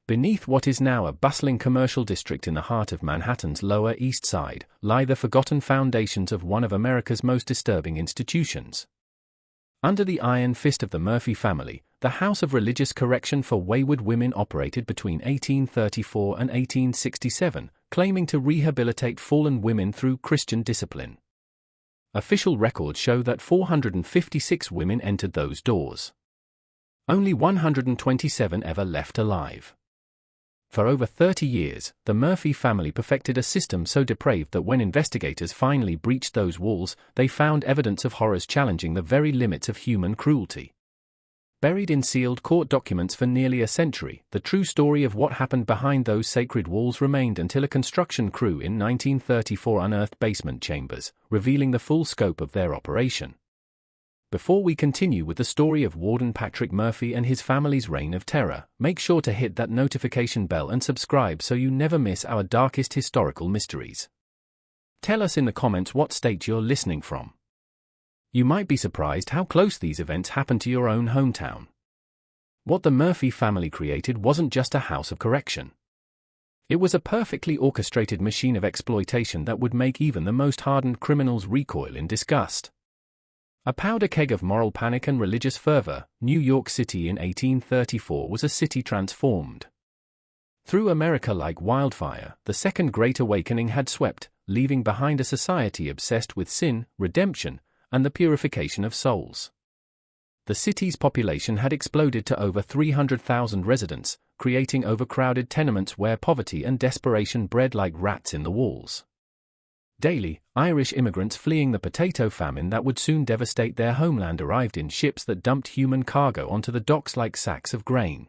Beneath what is now a bustling commercial district in the heart of Manhattan's Lower East Side, lie the forgotten foundations of one of America's most disturbing institutions. Under the iron fist of the Murphy family, the House of Religious Correction for Wayward Women operated between 1834 and 1867, claiming to rehabilitate fallen women through Christian discipline. Official records show that 456 women entered those doors. Only 127 ever left alive. For over 30 years, the Murphy family perfected a system so depraved that when investigators finally breached those walls, they found evidence of horrors challenging the very limits of human cruelty. Buried in sealed court documents for nearly a century, the true story of what happened behind those sacred walls remained until a construction crew in 1934 unearthed basement chambers, revealing the full scope of their operation. Before we continue with the story of Warden Patrick Murphy and his family's reign of terror, make sure to hit that notification bell and subscribe so you never miss our darkest historical mysteries. Tell us in the comments what state you're listening from. You might be surprised how close these events happen to your own hometown. What the Murphy family created wasn't just a house of correction. It was a perfectly orchestrated machine of exploitation that would make even the most hardened criminals recoil in disgust. A powder keg of moral panic and religious fervor, New York City in 1834 was a city transformed. Through America like wildfire, the Second Great Awakening had swept, leaving behind a society obsessed with sin, redemption, and the purification of souls. The city's population had exploded to over 300,000 residents, creating overcrowded tenements where poverty and desperation bred like rats in the walls. Daily, Irish immigrants fleeing the potato famine that would soon devastate their homeland arrived in ships that dumped human cargo onto the docks like sacks of grain.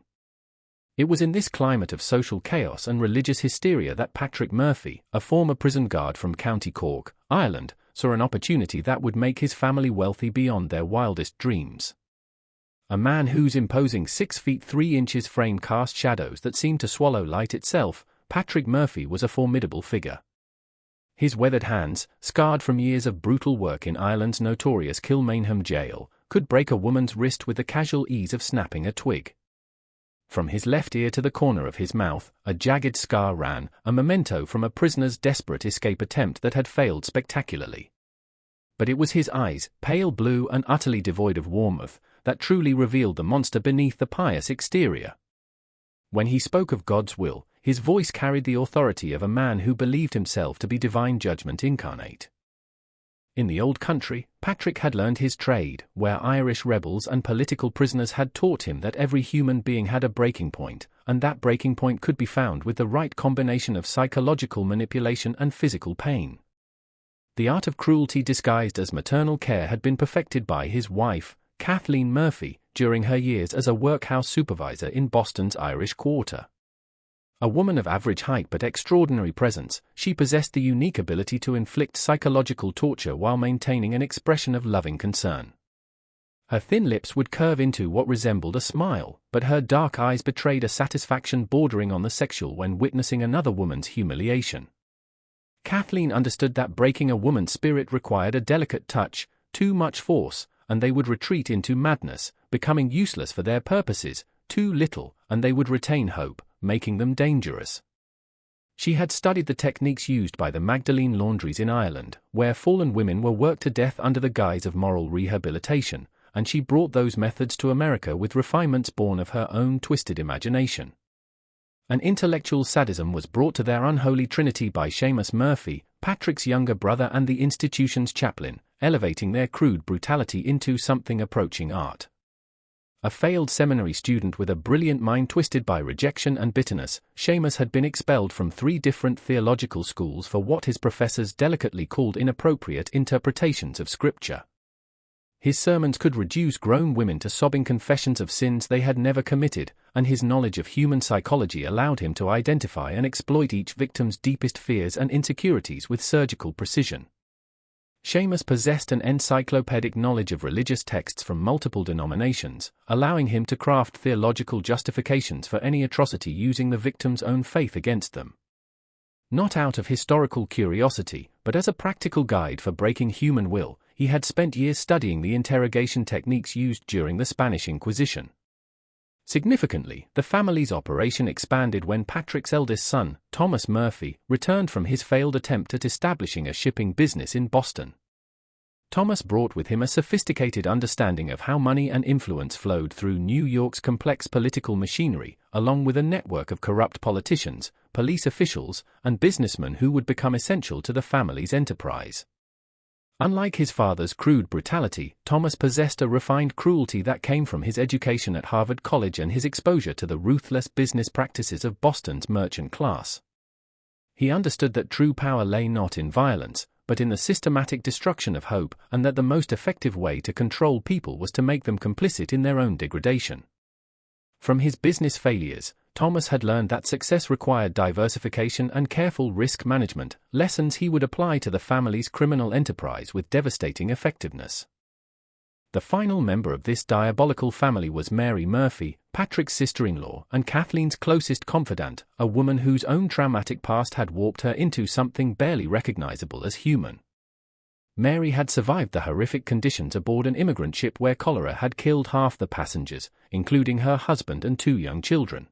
It was in this climate of social chaos and religious hysteria that Patrick Murphy, a former prison guard from County Cork, Ireland, saw an opportunity that would make his family wealthy beyond their wildest dreams. A man whose imposing 6 feet 3 inches frame cast shadows that seemed to swallow light itself, Patrick Murphy was a formidable figure. His weathered hands, scarred from years of brutal work in Ireland's notorious Kilmainham jail, could break a woman's wrist with the casual ease of snapping a twig. From his left ear to the corner of his mouth, a jagged scar ran, a memento from a prisoner's desperate escape attempt that had failed spectacularly. But it was his eyes, pale blue and utterly devoid of warmth, that truly revealed the monster beneath the pious exterior. When he spoke of God's will, his voice carried the authority of a man who believed himself to be divine judgment incarnate. In the old country, Patrick had learned his trade, where Irish rebels and political prisoners had taught him that every human being had a breaking point, and that breaking point could be found with the right combination of psychological manipulation and physical pain. The art of cruelty disguised as maternal care had been perfected by his wife, Kathleen Murphy, during her years as a workhouse supervisor in Boston's Irish Quarter. A woman of average height but extraordinary presence, she possessed the unique ability to inflict psychological torture while maintaining an expression of loving concern. Her thin lips would curve into what resembled a smile, but her dark eyes betrayed a satisfaction bordering on the sexual when witnessing another woman's humiliation. Kathleen understood that breaking a woman's spirit required a delicate touch, too much force, and they would retreat into madness, becoming useless for their purposes, too little, and they would retain hope, making them dangerous. She had studied the techniques used by the Magdalene laundries in Ireland, where fallen women were worked to death under the guise of moral rehabilitation, and she brought those methods to America with refinements born of her own twisted imagination. An intellectual sadism was brought to their unholy trinity by Seamus Murphy, Patrick's younger brother and the institution's chaplain, elevating their crude brutality into something approaching art. A failed seminary student with a brilliant mind twisted by rejection and bitterness, Seamus had been expelled from 3 different theological schools for what his professors delicately called inappropriate interpretations of Scripture. His sermons could reduce grown women to sobbing confessions of sins they had never committed, and his knowledge of human psychology allowed him to identify and exploit each victim's deepest fears and insecurities with surgical precision. Seamus possessed an encyclopedic knowledge of religious texts from multiple denominations, allowing him to craft theological justifications for any atrocity using the victim's own faith against them. Not out of historical curiosity, but as a practical guide for breaking human will, he had spent years studying the interrogation techniques used during the Spanish Inquisition. Significantly, the family's operation expanded when Patrick's eldest son, Thomas Murphy, returned from his failed attempt at establishing a shipping business in Boston. Thomas brought with him a sophisticated understanding of how money and influence flowed through New York's complex political machinery, along with a network of corrupt politicians, police officials, and businessmen who would become essential to the family's enterprise. Unlike his father's crude brutality, Thomas possessed a refined cruelty that came from his education at Harvard College and his exposure to the ruthless business practices of Boston's merchant class. He understood that true power lay not in violence, but in the systematic destruction of hope, and that the most effective way to control people was to make them complicit in their own degradation. From his business failures, Thomas had learned that success required diversification and careful risk management, lessons he would apply to the family's criminal enterprise with devastating effectiveness. The final member of this diabolical family was Mary Murphy, Patrick's sister-in-law and Kathleen's closest confidant, a woman whose own traumatic past had warped her into something barely recognizable as human. Mary had survived the horrific conditions aboard an immigrant ship where cholera had killed half the passengers, including her husband and 2 young children.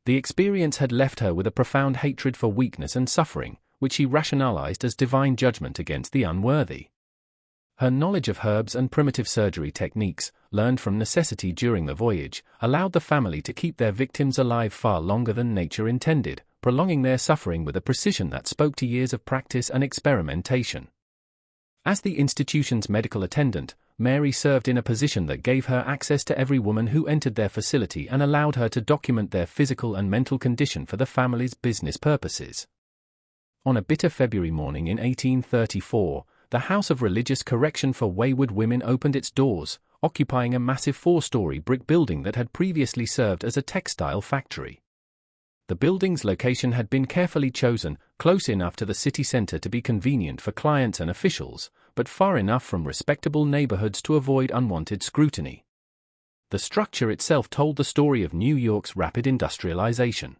The experience had left her with a profound hatred for weakness and suffering, which she rationalized as divine judgment against the unworthy. Her knowledge of herbs and primitive surgery techniques, learned from necessity during the voyage, allowed the family to keep their victims alive far longer than nature intended, prolonging their suffering with a precision that spoke to years of practice and experimentation. As the institution's medical attendant, Mary served in a position that gave her access to every woman who entered their facility and allowed her to document their physical and mental condition for the family's business purposes. On a bitter February morning in 1834, the House of Religious Correction for Wayward Women opened its doors, occupying a massive 4-story brick building that had previously served as a textile factory. The building's location had been carefully chosen, close enough to the city center to be convenient for clients and officials, but far enough from respectable neighborhoods to avoid unwanted scrutiny. The structure itself told the story of New York's rapid industrialization.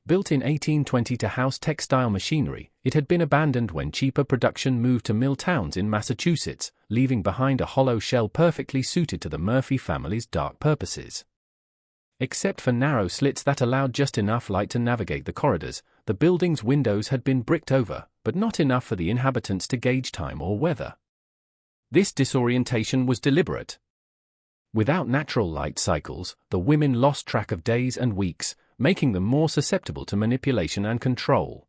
Built in 1820 to house textile machinery, it had been abandoned when cheaper production moved to mill towns in Massachusetts, leaving behind a hollow shell perfectly suited to the Murphy family's dark purposes. Except for narrow slits that allowed just enough light to navigate the corridors, the building's windows had been bricked over, but not enough for the inhabitants to gauge time or weather. This disorientation was deliberate. Without natural light cycles, the women lost track of days and weeks, making them more susceptible to manipulation and control.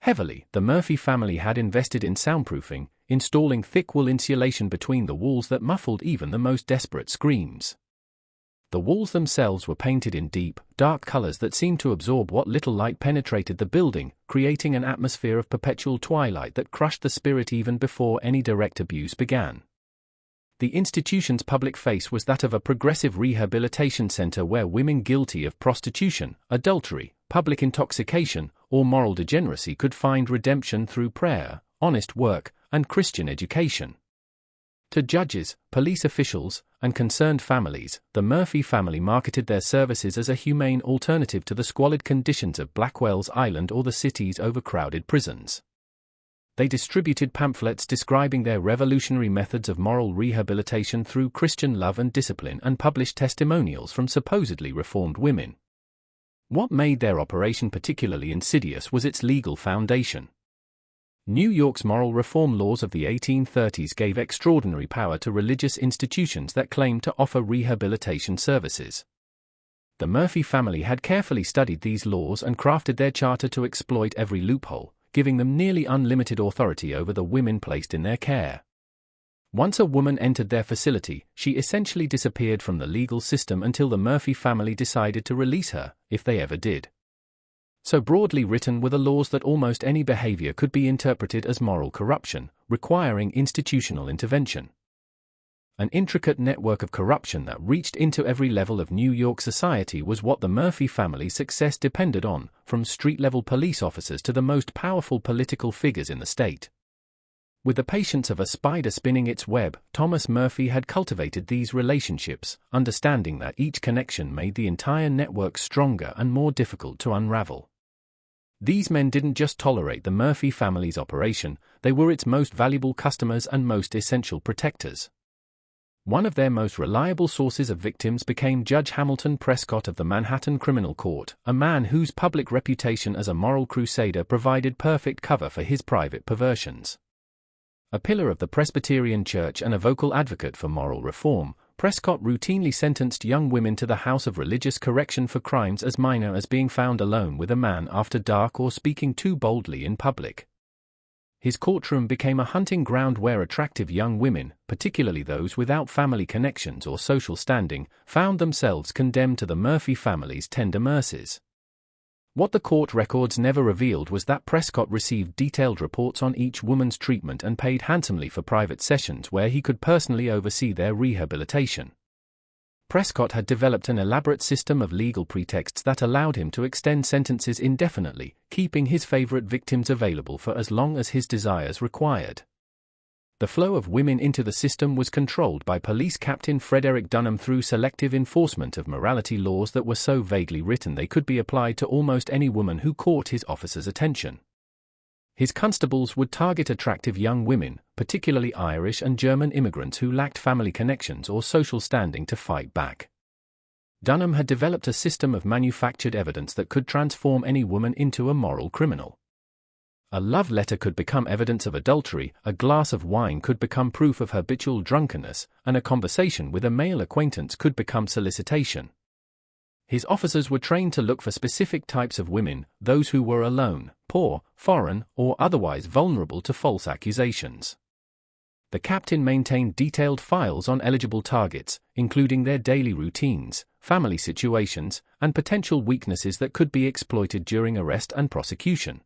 Heavily, the Murphy family had invested in soundproofing, installing thick wool insulation between the walls that muffled even the most desperate screams. The walls themselves were painted in deep, dark colors that seemed to absorb what little light penetrated the building, creating an atmosphere of perpetual twilight that crushed the spirit even before any direct abuse began. The institution's public face was that of a progressive rehabilitation center where women guilty of prostitution, adultery, public intoxication, or moral degeneracy could find redemption through prayer, honest work, and Christian education. To judges, police officials, and concerned families, the Murphy family marketed their services as a humane alternative to the squalid conditions of Blackwell's Island or the city's overcrowded prisons. They distributed pamphlets describing their revolutionary methods of moral rehabilitation through Christian love and discipline and published testimonials from supposedly reformed women. What made their operation particularly insidious was its legal foundation. New York's moral reform laws of the 1830s gave extraordinary power to religious institutions that claimed to offer rehabilitation services. The Murphy family had carefully studied these laws and crafted their charter to exploit every loophole, giving them nearly unlimited authority over the women placed in their care. Once a woman entered their facility, she essentially disappeared from the legal system until the Murphy family decided to release her, if they ever did. So broadly written were the laws that almost any behavior could be interpreted as moral corruption, requiring institutional intervention. An intricate network of corruption that reached into every level of New York society was what the Murphy family's success depended on, from street-level police officers to the most powerful political figures in the state. With the patience of a spider spinning its web, Thomas Murphy had cultivated these relationships, understanding that each connection made the entire network stronger and more difficult to unravel. These men didn't just tolerate the Murphy family's operation, they were its most valuable customers and most essential protectors. One of their most reliable sources of victims became Judge Hamilton Prescott of the Manhattan Criminal Court, a man whose public reputation as a moral crusader provided perfect cover for his private perversions. A pillar of the Presbyterian Church and a vocal advocate for moral reform, Prescott routinely sentenced young women to the House of Religious Correction for crimes as minor as being found alone with a man after dark or speaking too boldly in public. His courtroom became a hunting ground where attractive young women, particularly those without family connections or social standing, found themselves condemned to the Murphy family's tender mercies. What the court records never revealed was that Prescott received detailed reports on each woman's treatment and paid handsomely for private sessions where he could personally oversee their rehabilitation. Prescott had developed an elaborate system of legal pretexts that allowed him to extend sentences indefinitely, keeping his favorite victims available for as long as his desires required. The flow of women into the system was controlled by Police Captain Frederick Dunham through selective enforcement of morality laws that were so vaguely written they could be applied to almost any woman who caught his officers' attention. His constables would target attractive young women, particularly Irish and German immigrants who lacked family connections or social standing to fight back. Dunham had developed a system of manufactured evidence that could transform any woman into a moral criminal. A love letter could become evidence of adultery, a glass of wine could become proof of habitual drunkenness, and a conversation with a male acquaintance could become solicitation. His officers were trained to look for specific types of women, those who were alone, poor, foreign, or otherwise vulnerable to false accusations. The captain maintained detailed files on eligible targets, including their daily routines, family situations, and potential weaknesses that could be exploited during arrest and prosecution.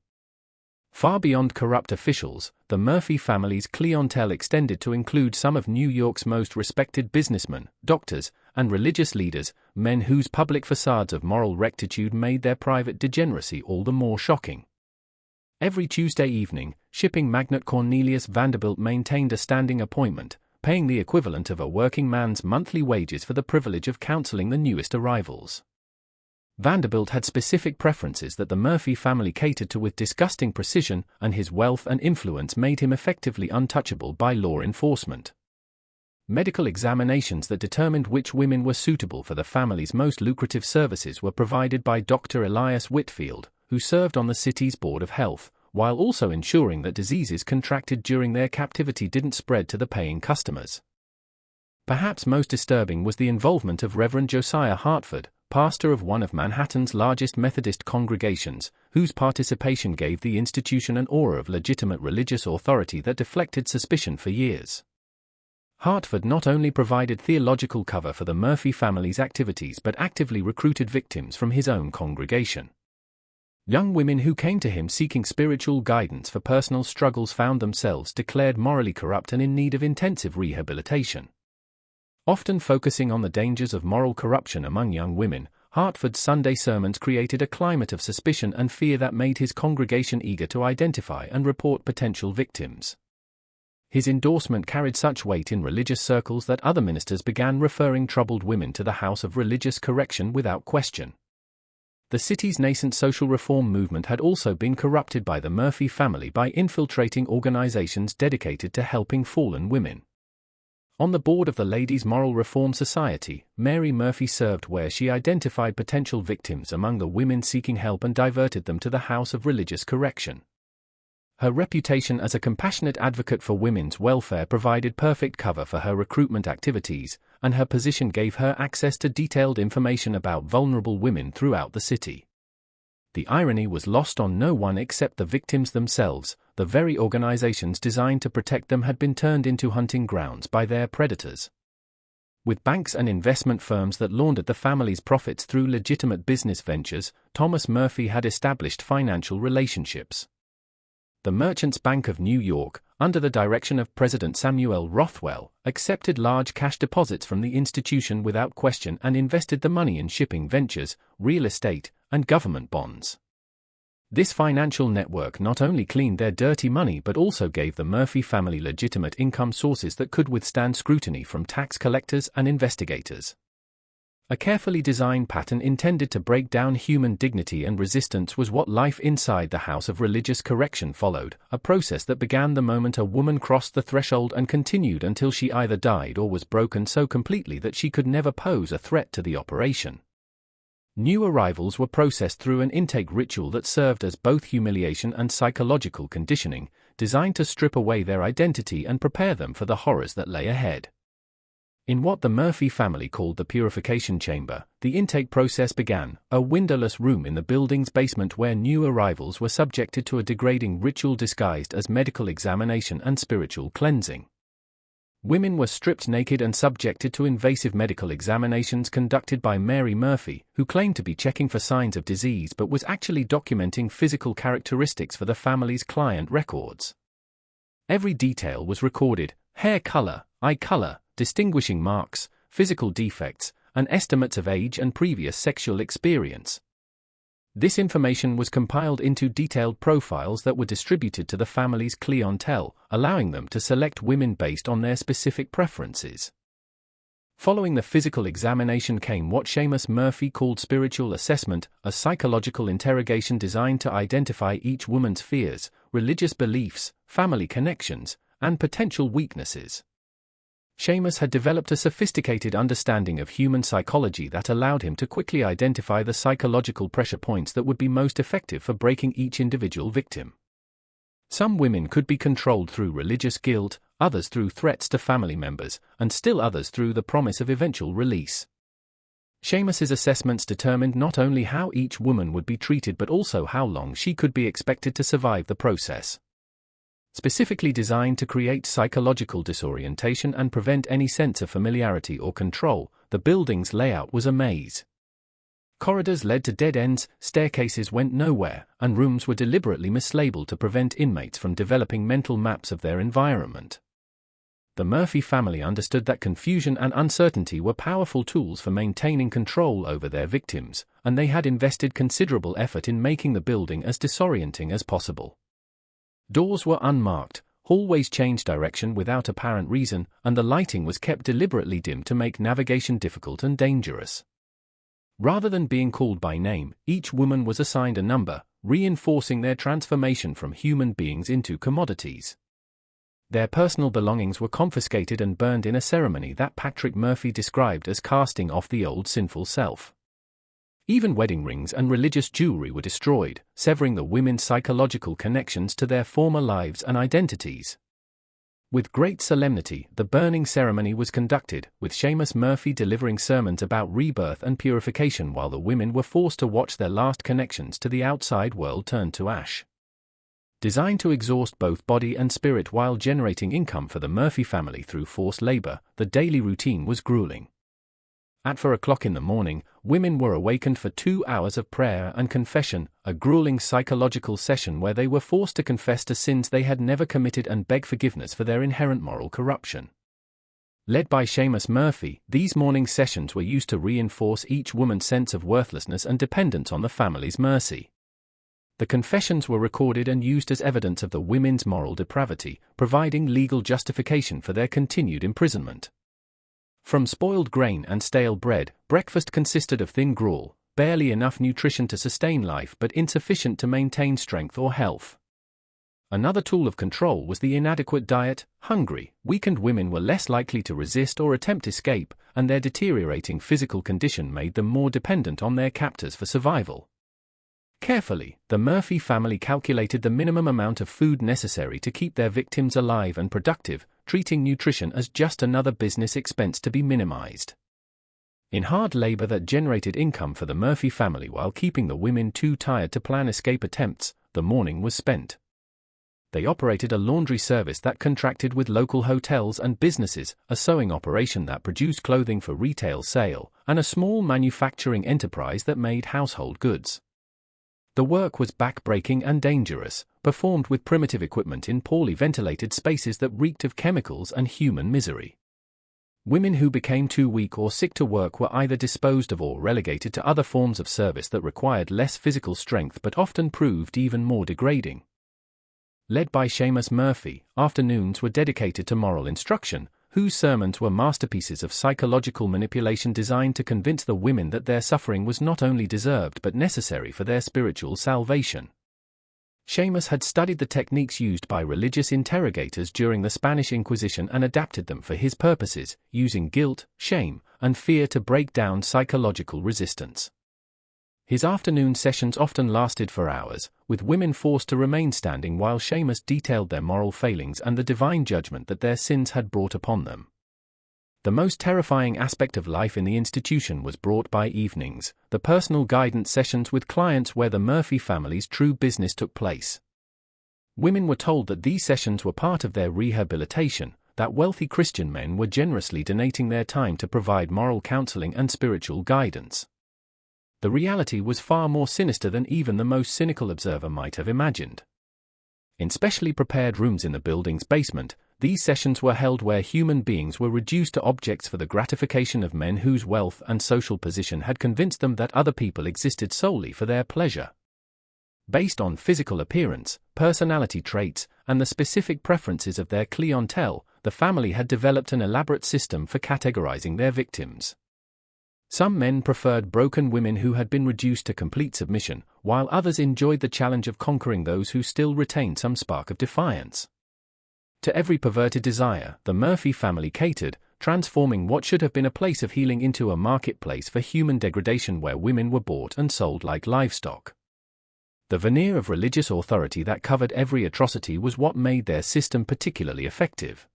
Far beyond corrupt officials, the Murphy family's clientele extended to include some of New York's most respected businessmen, doctors, and religious leaders, men whose public facades of moral rectitude made their private degeneracy all the more shocking. Every Tuesday evening, shipping magnate Cornelius Vanderbilt maintained a standing appointment, paying the equivalent of a working man's monthly wages for the privilege of counseling the newest arrivals. Vanderbilt had specific preferences that the Murphy family catered to with disgusting precision, and his wealth and influence made him effectively untouchable by law enforcement. Medical examinations that determined which women were suitable for the family's most lucrative services were provided by Dr. Elias Whitfield, who served on the city's Board of Health, while also ensuring that diseases contracted during their captivity didn't spread to the paying customers. Perhaps most disturbing was the involvement of Reverend Josiah Hartford, pastor of one of Manhattan's largest Methodist congregations, whose participation gave the institution an aura of legitimate religious authority that deflected suspicion for years. Hartford not only provided theological cover for the Murphy family's activities but actively recruited victims from his own congregation. Young women who came to him seeking spiritual guidance for personal struggles found themselves declared morally corrupt and in need of intensive rehabilitation. Often focusing on the dangers of moral corruption among young women, Hartford's Sunday sermons created a climate of suspicion and fear that made his congregation eager to identify and report potential victims. His endorsement carried such weight in religious circles that other ministers began referring troubled women to the House of Religious Correction without question. The city's nascent social reform movement had also been corrupted by the Murphy family by infiltrating organizations dedicated to helping fallen women. On the board of the Ladies' Moral Reform Society, Mary Murphy served where she identified potential victims among the women seeking help and diverted them to the House of Religious Correction. Her reputation as a compassionate advocate for women's welfare provided perfect cover for her recruitment activities, and her position gave her access to detailed information about vulnerable women throughout the city. The irony was lost on no one except the victims themselves. The very organizations designed to protect them had been turned into hunting grounds by their predators. With banks and investment firms that laundered the family's profits through legitimate business ventures, Thomas Murphy had established financial relationships. The Merchants Bank of New York, under the direction of President Samuel Rothwell, accepted large cash deposits from the institution without question and invested the money in shipping ventures, real estate, and government bonds. This financial network not only cleaned their dirty money but also gave the Murphy family legitimate income sources that could withstand scrutiny from tax collectors and investigators. A carefully designed pattern intended to break down human dignity and resistance was what life inside the House of Religious Correction followed, a process that began the moment a woman crossed the threshold and continued until she either died or was broken so completely that she could never pose a threat to the operation. New arrivals were processed through an intake ritual that served as both humiliation and psychological conditioning, designed to strip away their identity and prepare them for the horrors that lay ahead. In what the Murphy family called the purification chamber, the intake process began, a windowless room in the building's basement where new arrivals were subjected to a degrading ritual disguised as medical examination and spiritual cleansing. Women were stripped naked and subjected to invasive medical examinations conducted by Mary Murphy, who claimed to be checking for signs of disease but was actually documenting physical characteristics for the family's client records. Every detail was recorded: hair color, eye color, distinguishing marks, physical defects, and estimates of age and previous sexual experience. This information was compiled into detailed profiles that were distributed to the family's clientele, allowing them to select women based on their specific preferences. Following the physical examination came what Seamus Murphy called spiritual assessment, a psychological interrogation designed to identify each woman's fears, religious beliefs, family connections, and potential weaknesses. Seamus had developed a sophisticated understanding of human psychology that allowed him to quickly identify the psychological pressure points that would be most effective for breaking each individual victim. Some women could be controlled through religious guilt, others through threats to family members, and still others through the promise of eventual release. Seamus's assessments determined not only how each woman would be treated but also how long she could be expected to survive the process. Specifically designed to create psychological disorientation and prevent any sense of familiarity or control, the building's layout was a maze. Corridors led to dead ends, staircases went nowhere, and rooms were deliberately mislabeled to prevent inmates from developing mental maps of their environment. The Murphy family understood that confusion and uncertainty were powerful tools for maintaining control over their victims, and they had invested considerable effort in making the building as disorienting as possible. Doors were unmarked, hallways changed direction without apparent reason, and the lighting was kept deliberately dim to make navigation difficult and dangerous. Rather than being called by name, each woman was assigned a number, reinforcing their transformation from human beings into commodities. Their personal belongings were confiscated and burned in a ceremony that Patrick Murphy described as casting off the old sinful self. Even wedding rings and religious jewelry were destroyed, severing the women's psychological connections to their former lives and identities. With great solemnity, the burning ceremony was conducted, with Seamus Murphy delivering sermons about rebirth and purification while the women were forced to watch their last connections to the outside world turn to ash. Designed to exhaust both body and spirit while generating income for the Murphy family through forced labor, the daily routine was grueling. At 4 o'clock in the morning, women were awakened for 2 hours of prayer and confession, a grueling psychological session where they were forced to confess to sins they had never committed and beg forgiveness for their inherent moral corruption. Led by Seamus Murphy, these morning sessions were used to reinforce each woman's sense of worthlessness and dependence on the family's mercy. The confessions were recorded and used as evidence of the women's moral depravity, providing legal justification for their continued imprisonment. From spoiled grain and stale bread, breakfast consisted of thin gruel, barely enough nutrition to sustain life but insufficient to maintain strength or health. Another tool of control was the inadequate diet. Hungry, weakened women were less likely to resist or attempt escape, and their deteriorating physical condition made them more dependent on their captors for survival. Carefully, the Murphy family calculated the minimum amount of food necessary to keep their victims alive and productive, treating nutrition as just another business expense to be minimized. In hard labor that generated income for the Murphy family while keeping the women too tired to plan escape attempts, the morning was spent. They operated a laundry service that contracted with local hotels and businesses, a sewing operation that produced clothing for retail sale, and a small manufacturing enterprise that made household goods. The work was back-breaking and dangerous, performed with primitive equipment in poorly ventilated spaces that reeked of chemicals and human misery. Women who became too weak or sick to work were either disposed of or relegated to other forms of service that required less physical strength but often proved even more degrading. Led by Seamus Murphy, afternoons were dedicated to moral instruction, whose sermons were masterpieces of psychological manipulation designed to convince the women that their suffering was not only deserved but necessary for their spiritual salvation. Seamus had studied the techniques used by religious interrogators during the Spanish Inquisition and adapted them for his purposes, using guilt, shame, and fear to break down psychological resistance. His afternoon sessions often lasted for hours, with women forced to remain standing while Seamus detailed their moral failings and the divine judgment that their sins had brought upon them. The most terrifying aspect of life in the institution was brought by evenings, the personal guidance sessions with clients where the Murphy family's true business took place. Women were told that these sessions were part of their rehabilitation, that wealthy Christian men were generously donating their time to provide moral counseling and spiritual guidance. The reality was far more sinister than even the most cynical observer might have imagined. In specially prepared rooms in the building's basement, these sessions were held where human beings were reduced to objects for the gratification of men whose wealth and social position had convinced them that other people existed solely for their pleasure. Based on physical appearance, personality traits, and the specific preferences of their clientele, the family had developed an elaborate system for categorizing their victims. Some men preferred broken women who had been reduced to complete submission, while others enjoyed the challenge of conquering those who still retained some spark of defiance. To every perverted desire, the Murphy family catered, transforming what should have been a place of healing into a marketplace for human degradation where women were bought and sold like livestock. The veneer of religious authority that covered every atrocity was what made their system particularly effective.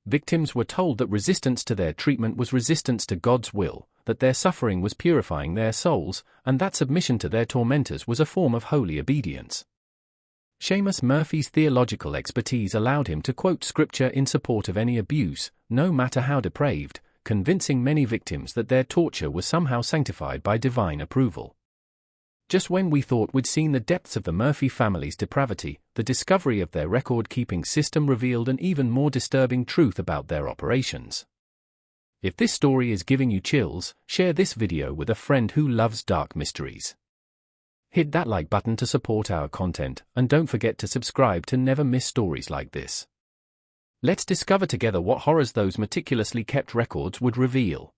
Victims were told that resistance to their treatment was resistance to God's will, that their suffering was purifying their souls, and that submission to their tormentors was a form of holy obedience. Seamus Murphy's theological expertise allowed him to quote scripture in support of any abuse, no matter how depraved, convincing many victims that their torture was somehow sanctified by divine approval. Just when we thought we'd seen the depths of the Murphy family's depravity, the discovery of their record-keeping system revealed an even more disturbing truth about their operations. If this story is giving you chills, share this video with a friend who loves dark mysteries. Hit that like button to support our content, and don't forget to subscribe to never miss stories like this. Let's discover together what horrors those meticulously kept records would reveal.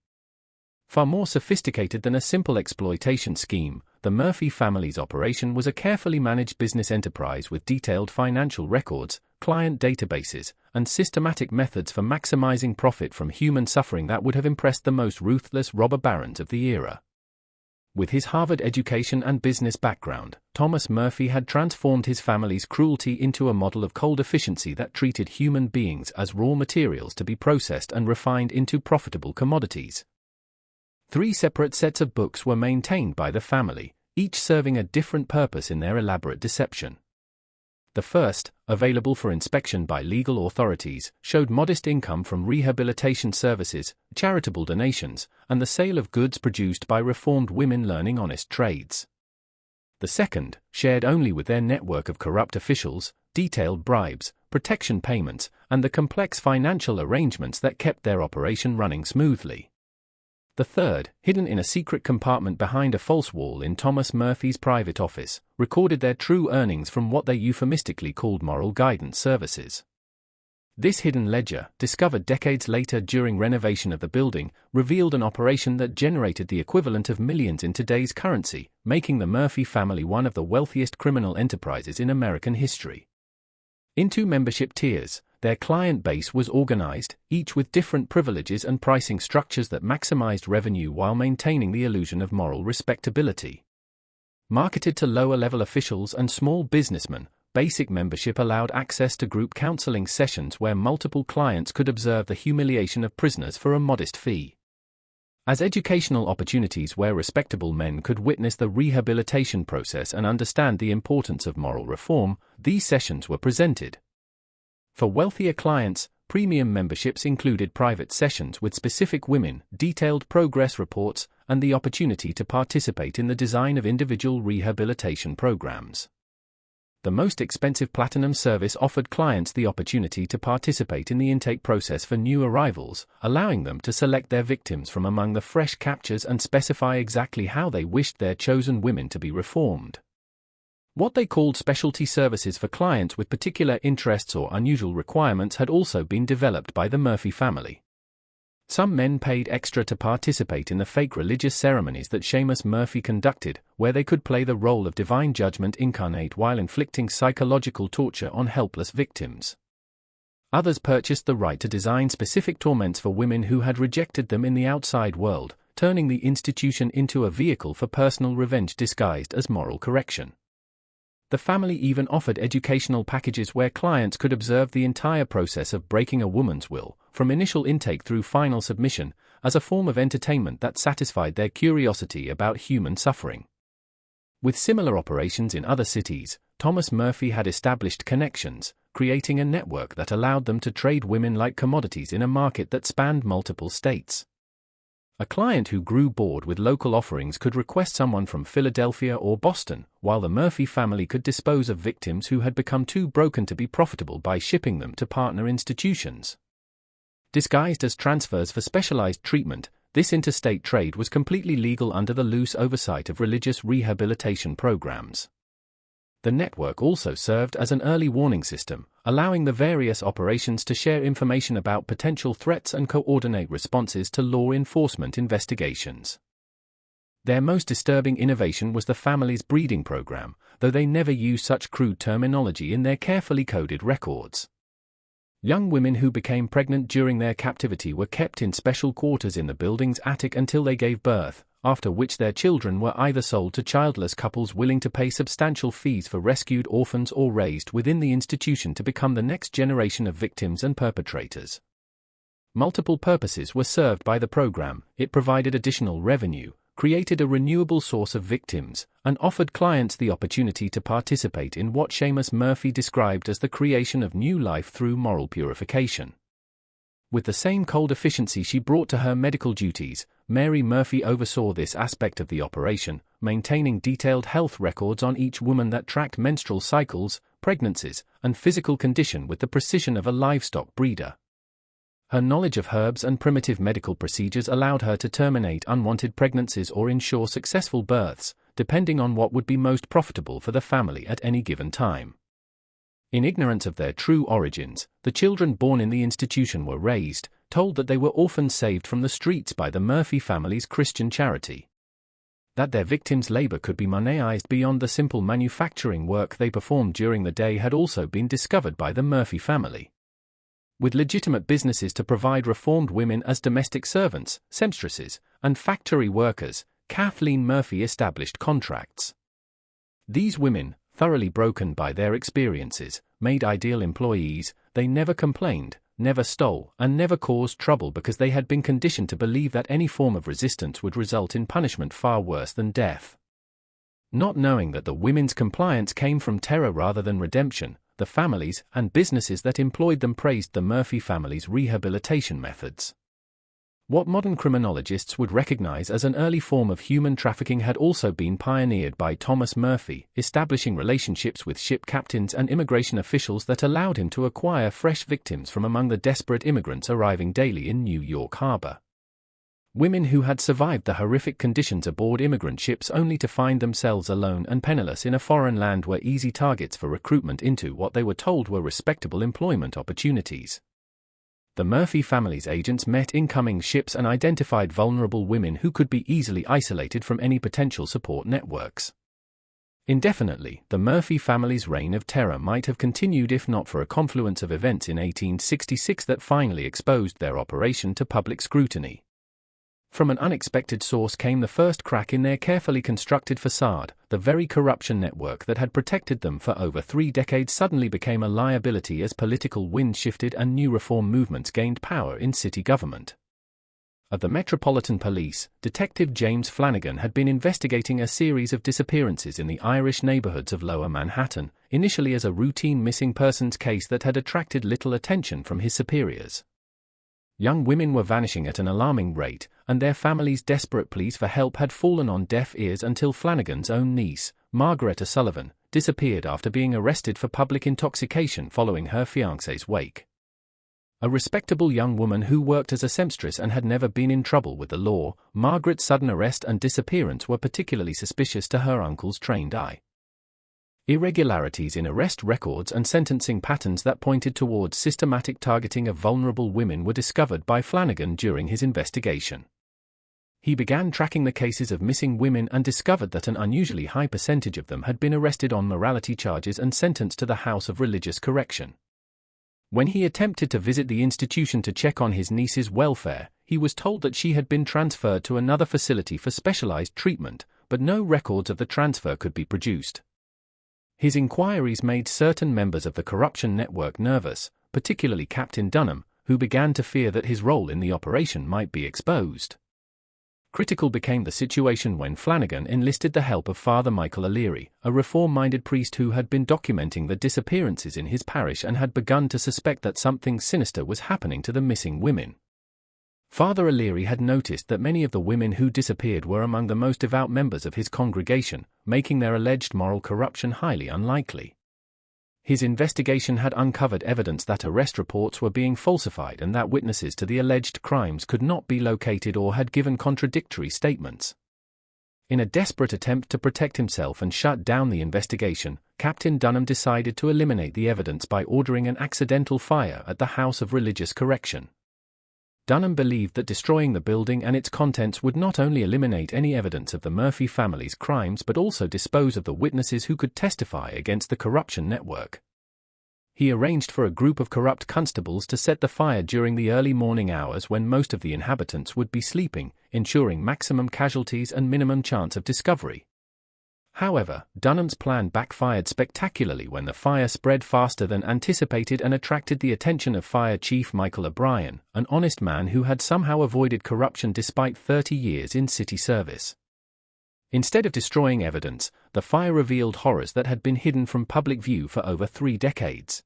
Far more sophisticated than a simple exploitation scheme, the Murphy family's operation was a carefully managed business enterprise with detailed financial records, client databases, and systematic methods for maximizing profit from human suffering that would have impressed the most ruthless robber barons of the era. With his Harvard education and business background, Thomas Murphy had transformed his family's cruelty into a model of cold efficiency that treated human beings as raw materials to be processed and refined into profitable commodities. 3 separate sets of books were maintained by the family, each serving a different purpose in their elaborate deception. The first, available for inspection by legal authorities, showed modest income from rehabilitation services, charitable donations, and the sale of goods produced by reformed women learning honest trades. The second, shared only with their network of corrupt officials, detailed bribes, protection payments, and the complex financial arrangements that kept their operation running smoothly. The third, hidden in a secret compartment behind a false wall in Thomas Murphy's private office, recorded their true earnings from what they euphemistically called moral guidance services. This hidden ledger, discovered decades later during renovation of the building, revealed an operation that generated the equivalent of millions in today's currency, making the Murphy family one of the wealthiest criminal enterprises in American history. Into membership tiers, their client base was organized, each with different privileges and pricing structures that maximized revenue while maintaining the illusion of moral respectability. Marketed to lower-level officials and small businessmen, basic membership allowed access to group counseling sessions where multiple clients could observe the humiliation of prisoners for a modest fee. As educational opportunities where respectable men could witness the rehabilitation process and understand the importance of moral reform, these sessions were presented. For wealthier clients, premium memberships included private sessions with specific women, detailed progress reports, and the opportunity to participate in the design of individual rehabilitation programs. The most expensive platinum service offered clients the opportunity to participate in the intake process for new arrivals, allowing them to select their victims from among the fresh captures and specify exactly how they wished their chosen women to be reformed. What they called specialty services for clients with particular interests or unusual requirements had also been developed by the Murphy family. Some men paid extra to participate in the fake religious ceremonies that Seamus Murphy conducted, where they could play the role of divine judgment incarnate while inflicting psychological torture on helpless victims. Others purchased the right to design specific torments for women who had rejected them in the outside world, turning the institution into a vehicle for personal revenge disguised as moral correction. The family even offered educational packages where clients could observe the entire process of breaking a woman's will, from initial intake through final submission, as a form of entertainment that satisfied their curiosity about human suffering. With similar operations in other cities, Thomas Murphy had established connections, creating a network that allowed them to trade women like commodities in a market that spanned multiple states. A client who grew bored with local offerings could request someone from Philadelphia or Boston, while the Murphy family could dispose of victims who had become too broken to be profitable by shipping them to partner institutions. Disguised as transfers for specialized treatment, this interstate trade was completely legal under the loose oversight of religious rehabilitation programs. The network also served as an early warning system, allowing the various operations to share information about potential threats and coordinate responses to law enforcement investigations. Their most disturbing innovation was the family's breeding program, though they never used such crude terminology in their carefully coded records. Young women who became pregnant during their captivity were kept in special quarters in the building's attic until they gave birth, after which their children were either sold to childless couples willing to pay substantial fees for rescued orphans or raised within the institution to become the next generation of victims and perpetrators. Multiple purposes were served by the program. It provided additional revenue, created a renewable source of victims, and offered clients the opportunity to participate in what Seamus Murphy described as the creation of new life through moral purification. With the same cold efficiency she brought to her medical duties, Mary Murphy oversaw this aspect of the operation, maintaining detailed health records on each woman that tracked menstrual cycles, pregnancies, and physical condition with the precision of a livestock breeder. Her knowledge of herbs and primitive medical procedures allowed her to terminate unwanted pregnancies or ensure successful births, depending on what would be most profitable for the family at any given time. In ignorance of their true origins, the children born in the institution were raised, told that they were orphans saved from the streets by the Murphy family's Christian charity. That their victims' labor could be monetized beyond the simple manufacturing work they performed during the day had also been discovered by the Murphy family. With legitimate businesses to provide reformed women as domestic servants, seamstresses, and factory workers, Kathleen Murphy established contracts. These women, thoroughly broken by their experiences, made ideal employees. They never complained, never stole, and never caused trouble because they had been conditioned to believe that any form of resistance would result in punishment far worse than death. Not knowing that the women's compliance came from terror rather than redemption, the families and businesses that employed them praised the Murphy family's rehabilitation methods. What modern criminologists would recognize as an early form of human trafficking had also been pioneered by Thomas Murphy, establishing relationships with ship captains and immigration officials that allowed him to acquire fresh victims from among the desperate immigrants arriving daily in New York Harbor. Women who had survived the horrific conditions aboard immigrant ships only to find themselves alone and penniless in a foreign land were easy targets for recruitment into what they were told were respectable employment opportunities. The Murphy family's agents met incoming ships and identified vulnerable women who could be easily isolated from any potential support networks. Indefinitely, the Murphy family's reign of terror might have continued if not for a confluence of events in 1866 that finally exposed their operation to public scrutiny. From an unexpected source came the first crack in their carefully constructed facade. The very corruption network that had protected them for over 3 decades suddenly became a liability as political winds shifted and new reform movements gained power in city government. At the Metropolitan Police, Detective James Flanagan had been investigating a series of disappearances in the Irish neighborhoods of Lower Manhattan, initially as a routine missing persons case that had attracted little attention from his superiors. Young women were vanishing at an alarming rate, and their families' desperate pleas for help had fallen on deaf ears until Flanagan's own niece, Margaret O'Sullivan, disappeared after being arrested for public intoxication following her fiancé's wake. A respectable young woman who worked as a seamstress and had never been in trouble with the law, Margaret's sudden arrest and disappearance were particularly suspicious to her uncle's trained eye. Irregularities in arrest records and sentencing patterns that pointed towards systematic targeting of vulnerable women were discovered by Flanagan during his investigation. He began tracking the cases of missing women and discovered that an unusually high percentage of them had been arrested on morality charges and sentenced to the House of Religious Correction. When he attempted to visit the institution to check on his niece's welfare, he was told that she had been transferred to another facility for specialized treatment, but no records of the transfer could be produced. His inquiries made certain members of the corruption network nervous, particularly Captain Dunham, who began to fear that his role in the operation might be exposed. Critical became the situation when Flanagan enlisted the help of Father Michael O'Leary, a reform-minded priest who had been documenting the disappearances in his parish and had begun to suspect that something sinister was happening to the missing women. Father O'Leary had noticed that many of the women who disappeared were among the most devout members of his congregation, making their alleged moral corruption highly unlikely. His investigation had uncovered evidence that arrest reports were being falsified and that witnesses to the alleged crimes could not be located or had given contradictory statements. In a desperate attempt to protect himself and shut down the investigation, Captain Dunham decided to eliminate the evidence by ordering an accidental fire at the House of Religious Correction. Dunham believed that destroying the building and its contents would not only eliminate any evidence of the Murphy family's crimes but also dispose of the witnesses who could testify against the corruption network. He arranged for a group of corrupt constables to set the fire during the early morning hours when most of the inhabitants would be sleeping, ensuring maximum casualties and minimum chance of discovery. However, Dunham's plan backfired spectacularly when the fire spread faster than anticipated and attracted the attention of Fire Chief Michael O'Brien, an honest man who had somehow avoided corruption despite 30 years in city service. Instead of destroying evidence, the fire revealed horrors that had been hidden from public view for over 3 decades.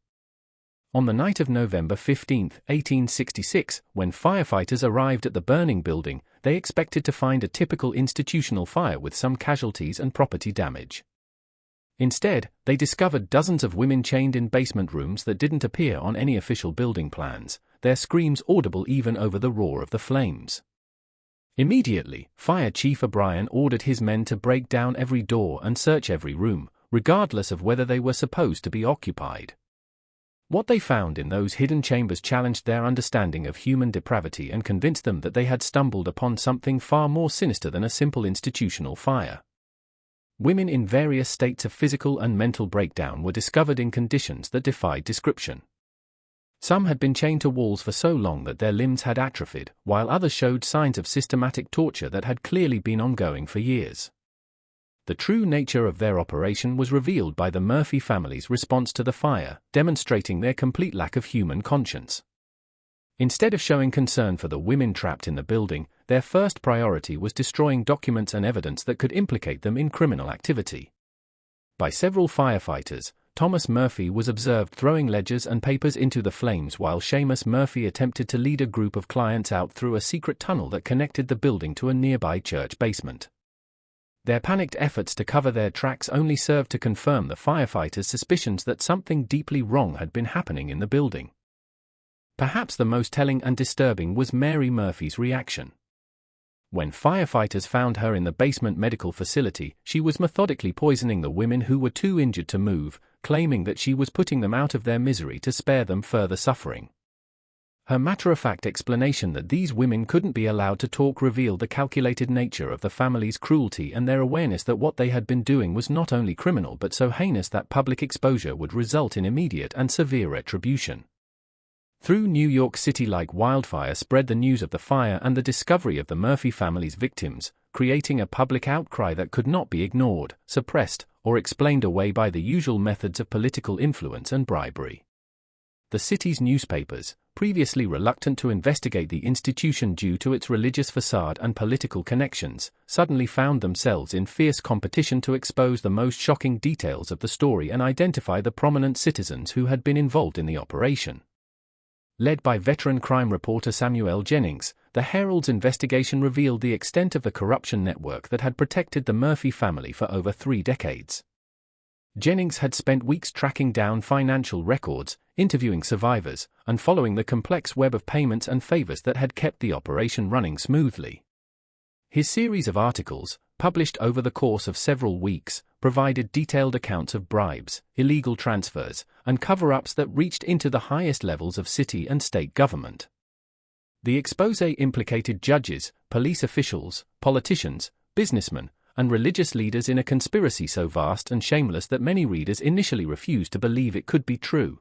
On the night of November 15, 1866, when firefighters arrived at the burning building, they expected to find a typical institutional fire with some casualties and property damage. Instead, they discovered dozens of women chained in basement rooms that didn't appear on any official building plans, their screams audible even over the roar of the flames. Immediately, Fire Chief O'Brien ordered his men to break down every door and search every room, regardless of whether they were supposed to be occupied. What they found in those hidden chambers challenged their understanding of human depravity and convinced them that they had stumbled upon something far more sinister than a simple institutional fire. Women in various states of physical and mental breakdown were discovered in conditions that defied description. Some had been chained to walls for so long that their limbs had atrophied, while others showed signs of systematic torture that had clearly been ongoing for years. The true nature of their operation was revealed by the Murphy family's response to the fire, demonstrating their complete lack of human conscience. Instead of showing concern for the women trapped in the building, their first priority was destroying documents and evidence that could implicate them in criminal activity. By several firefighters, Thomas Murphy was observed throwing ledgers and papers into the flames while Seamus Murphy attempted to lead a group of clients out through a secret tunnel that connected the building to a nearby church basement. Their panicked efforts to cover their tracks only served to confirm the firefighters' suspicions that something deeply wrong had been happening in the building. Perhaps the most telling and disturbing was Mary Murphy's reaction. When firefighters found her in the basement medical facility, she was methodically poisoning the women who were too injured to move, claiming that she was putting them out of their misery to spare them further suffering. Her matter-of-fact explanation that these women couldn't be allowed to talk revealed the calculated nature of the family's cruelty and their awareness that what they had been doing was not only criminal but so heinous that public exposure would result in immediate and severe retribution. Through New York City like wildfire spread the news of the fire and the discovery of the Murphy family's victims, creating a public outcry that could not be ignored, suppressed, or explained away by the usual methods of political influence and bribery. The city's newspapers, previously reluctant to investigate the institution due to its religious facade and political connections, suddenly found themselves in fierce competition to expose the most shocking details of the story and identify the prominent citizens who had been involved in the operation. Led by veteran crime reporter Samuel Jennings, the Herald's investigation revealed the extent of the corruption network that had protected the Murphy family for over 3 decades. Jennings had spent weeks tracking down financial records, interviewing survivors, and following the complex web of payments and favors that had kept the operation running smoothly. His series of articles, published over the course of several weeks, provided detailed accounts of bribes, illegal transfers, and cover-ups that reached into the highest levels of city and state government. The exposé implicated judges, police officials, politicians, businessmen, and religious leaders in a conspiracy so vast and shameless that many readers initially refused to believe it could be true.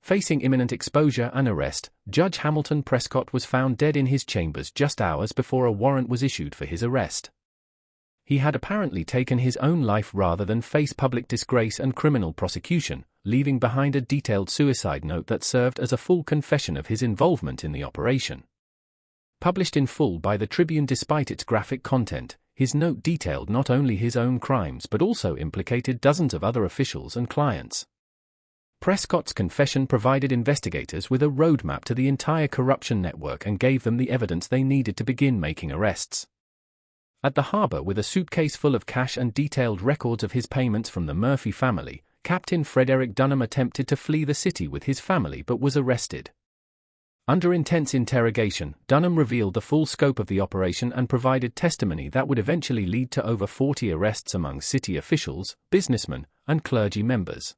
Facing imminent exposure and arrest, Judge Hamilton Prescott was found dead in his chambers just hours before a warrant was issued for his arrest. He had apparently taken his own life rather than face public disgrace and criminal prosecution, leaving behind a detailed suicide note that served as a full confession of his involvement in the operation. Published in full by the Tribune despite its graphic content, his note detailed not only his own crimes but also implicated dozens of other officials and clients. Prescott's confession provided investigators with a roadmap to the entire corruption network and gave them the evidence they needed to begin making arrests. At the harbor with a suitcase full of cash and detailed records of his payments from the Murphy family, Captain Frederick Dunham attempted to flee the city with his family but was arrested. Under intense interrogation, Dunham revealed the full scope of the operation and provided testimony that would eventually lead to over 40 arrests among city officials, businessmen, and clergy members.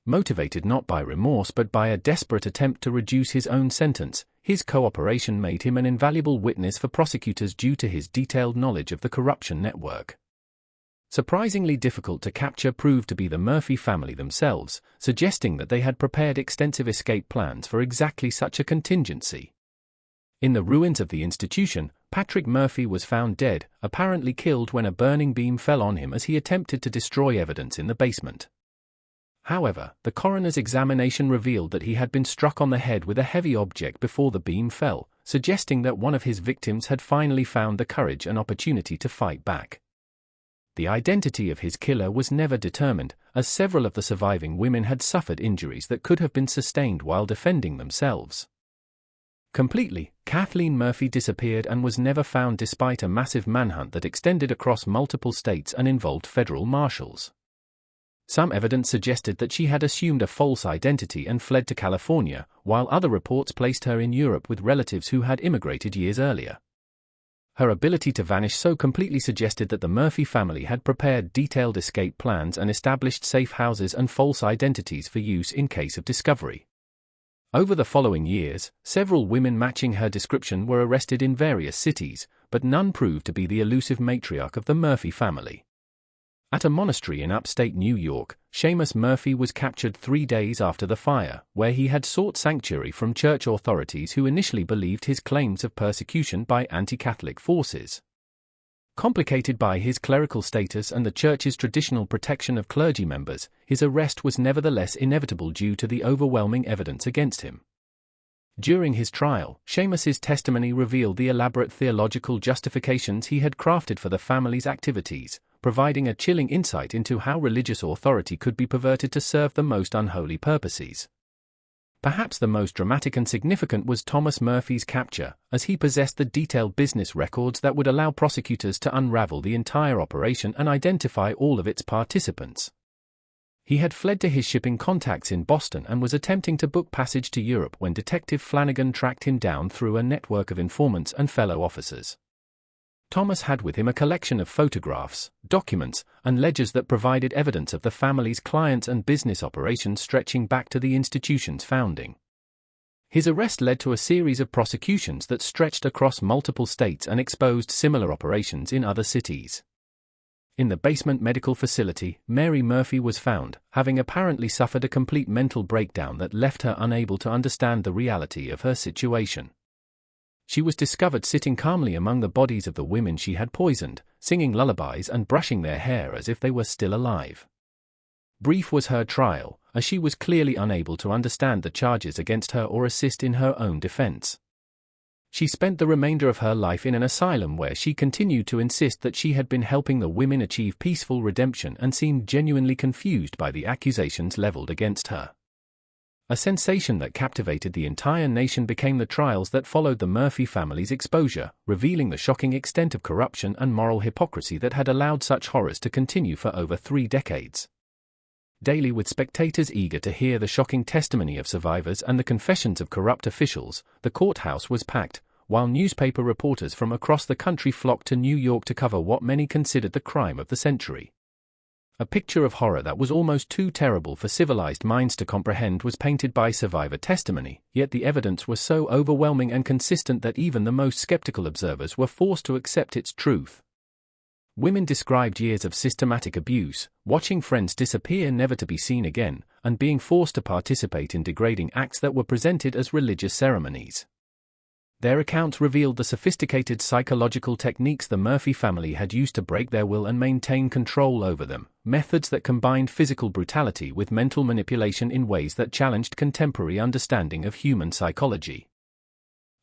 Motivated not by remorse but by a desperate attempt to reduce his own sentence, his cooperation made him an invaluable witness for prosecutors due to his detailed knowledge of the corruption network. Surprisingly difficult to capture proved to be the Murphy family themselves, suggesting that they had prepared extensive escape plans for exactly such a contingency. In the ruins of the institution, Patrick Murphy was found dead, apparently killed when a burning beam fell on him as he attempted to destroy evidence in the basement. However, the coroner's examination revealed that he had been struck on the head with a heavy object before the beam fell, suggesting that one of his victims had finally found the courage and opportunity to fight back. The identity of his killer was never determined, as several of the surviving women had suffered injuries that could have been sustained while defending themselves. Completely, Kathleen Murphy disappeared and was never found despite a massive manhunt that extended across multiple states and involved federal marshals. Some evidence suggested that she had assumed a false identity and fled to California, while other reports placed her in Europe with relatives who had immigrated years earlier. Her ability to vanish so completely suggested that the Murphy family had prepared detailed escape plans and established safe houses and false identities for use in case of discovery. Over the following years, several women matching her description were arrested in various cities, but none proved to be the elusive matriarch of the Murphy family. At a monastery in upstate New York, Seamus Murphy was captured 3 days after the fire, where he had sought sanctuary from church authorities who initially believed his claims of persecution by anti-Catholic forces. Complicated by his clerical status and the church's traditional protection of clergy members, his arrest was nevertheless inevitable due to the overwhelming evidence against him. During his trial, Seamus's testimony revealed the elaborate theological justifications he had crafted for the family's activities, providing a chilling insight into how religious authority could be perverted to serve the most unholy purposes. Perhaps the most dramatic and significant was Thomas Murphy's capture, as he possessed the detailed business records that would allow prosecutors to unravel the entire operation and identify all of its participants. He had fled to his shipping contacts in Boston and was attempting to book passage to Europe when Detective Flanagan tracked him down through a network of informants and fellow officers. Thomas had with him a collection of photographs, documents, and ledgers that provided evidence of the family's clients and business operations stretching back to the institution's founding. His arrest led to a series of prosecutions that stretched across multiple states and exposed similar operations in other cities. In the basement medical facility, Mary Murphy was found, having apparently suffered a complete mental breakdown that left her unable to understand the reality of her situation. She was discovered sitting calmly among the bodies of the women she had poisoned, singing lullabies and brushing their hair as if they were still alive. Brief was her trial, as she was clearly unable to understand the charges against her or assist in her own defense. She spent the remainder of her life in an asylum where she continued to insist that she had been helping the women achieve peaceful redemption and seemed genuinely confused by the accusations leveled against her. A sensation that captivated the entire nation became the trials that followed the Murphy family's exposure, revealing the shocking extent of corruption and moral hypocrisy that had allowed such horrors to continue for over 3 decades. Daily, with spectators eager to hear the shocking testimony of survivors and the confessions of corrupt officials, the courthouse was packed, while newspaper reporters from across the country flocked to New York to cover what many considered the crime of the century. A picture of horror that was almost too terrible for civilized minds to comprehend was painted by survivor testimony, yet the evidence was so overwhelming and consistent that even the most skeptical observers were forced to accept its truth. Women described years of systematic abuse, watching friends disappear never to be seen again, and being forced to participate in degrading acts that were presented as religious ceremonies. Their accounts revealed the sophisticated psychological techniques the Murphy family had used to break their will and maintain control over them, methods that combined physical brutality with mental manipulation in ways that challenged contemporary understanding of human psychology.